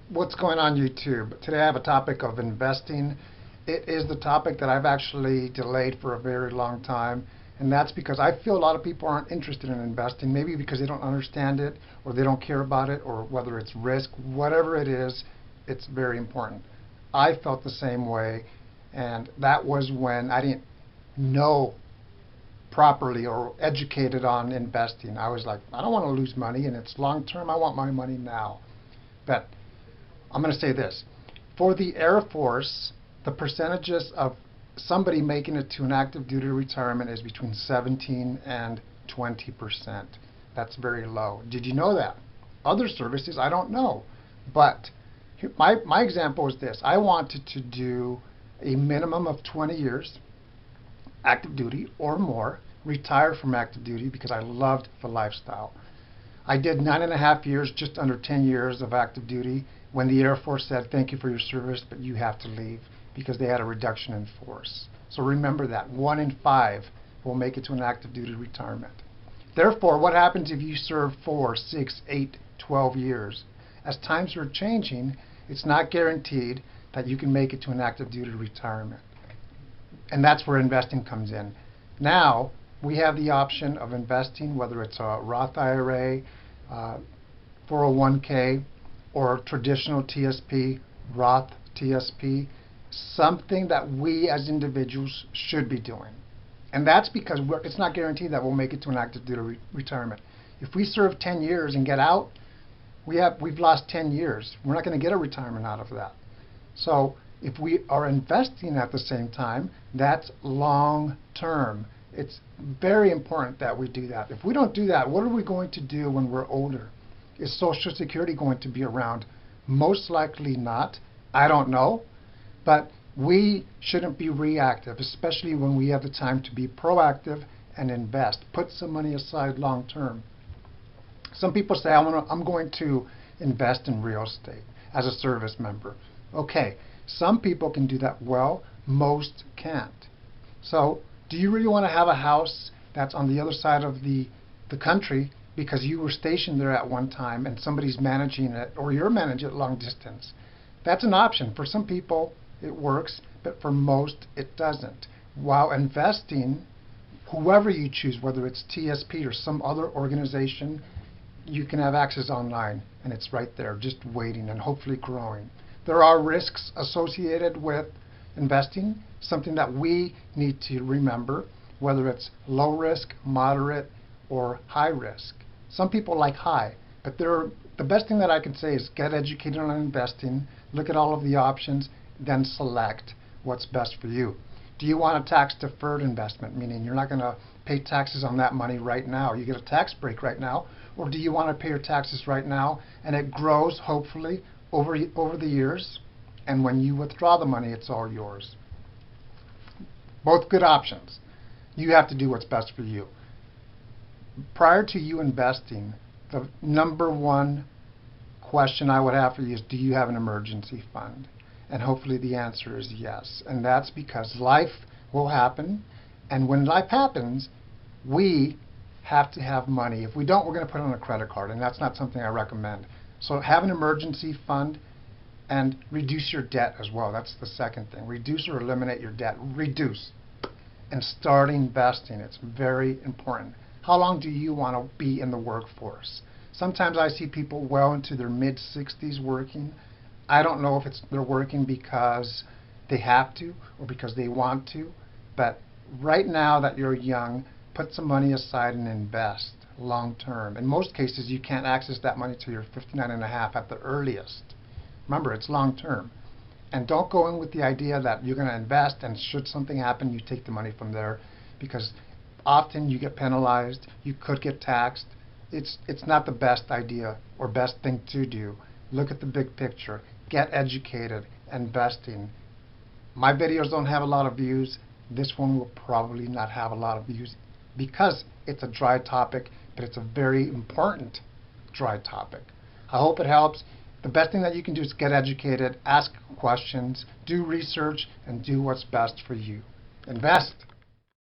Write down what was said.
What's going on YouTube? Today I have a topic of investing. It is the topic that I've actually delayed for a very long time, and that's because I feel a lot of people aren't interested in investing, maybe because they don't understand it or they don't care about it, or whether it's risk, whatever it is, it's very important. I felt the same way, and that was when I didn't know properly or educated on investing. I was like, I don't want to lose money and it's long term. I want my money now. But I'm going to say this. For the Air Force, the percentages of somebody making it to an active duty retirement is between 17 and 20%. That's very low. Did you know that? Other services, I don't know. But my example is this. I wanted to do a minimum of 20 years active duty or more, retire from active duty because I loved the lifestyle. I did 9.5 years, just under 10 years of active duty when the Air Force said, thank you for your service, but you have to leave because they had a reduction in force. So remember that 1 in 5 will make it to an active duty retirement. Therefore, what happens if you serve 4, 6, 8, 12 years? As times are changing, it's not guaranteed that you can make it to an active duty retirement. And that's where investing comes in. Now, we have the option of investing, whether it's a Roth IRA, 401k, or traditional TSP, Roth TSP, something that we as individuals should be doing. And that's because it's not guaranteed that we'll make it to an active duty retirement. If we serve 10 years and get out, we've lost 10 years. We're not going to get a retirement out of that. So if we are investing at the same time, that's long term. It's very important that we do that. If we don't do that, what are we going to do when we're older? Is Social Security going to be around? Most likely not. I don't know. But we shouldn't be reactive, especially when we have the time to be proactive and invest. Put some money aside long term. Some people say, I'm going to invest in real estate as a service member. Okay, some people can do that well, most can't. So do you really want to have a house that's on the other side of the country because you were stationed there at one time and somebody's managing it, or you're managing it long distance? That's an option. For some people it works, but for most it doesn't. While investing, whoever you choose, whether it's TSP or some other organization, you can have access online and it's right there just waiting and hopefully growing. There are risks associated with investing, something that we need to remember, whether it's low risk, moderate, or high risk. Some people like high, but the best thing that I can say is get educated on investing, look at all of the options, then select what's best for you. Do you want a tax-deferred investment, meaning you're not going to pay taxes on that money right now? You get a tax break right now, or do you want to pay your taxes right now and it grows, hopefully, over the years, and when you withdraw the money, it's all yours? Both good options. You have to do what's best for you. Prior to you investing, the number one question I would have for you is, do you have an emergency fund? And hopefully the answer is yes. And that's because life will happen, and when life happens, we have to have money. If we don't, we're going to put it on a credit card, and that's not something I recommend. So have an emergency fund and reduce your debt as well. That's the second thing. Reduce or eliminate your debt. Reduce. And start investing. It's very important. How long do you want to be in the workforce? Sometimes I see people well into their mid-60s working. I don't know if they're working because they have to or because they want to, but right now that you're young, put some money aside and invest long term. In most cases, you can't access that money till you're 59 and a half at the earliest. Remember, it's long term. And don't go in with the idea that you're going to invest and should something happen, you take the money from there, because often you get penalized, you could get taxed. It's not the best idea or best thing to do. Look at the big picture. Get educated. Investing. My videos don't have a lot of views. This one will probably not have a lot of views because it's a dry topic, but it's a very important dry topic. I hope it helps. The best thing that you can do is get educated, ask questions, do research, and do what's best for you. Invest.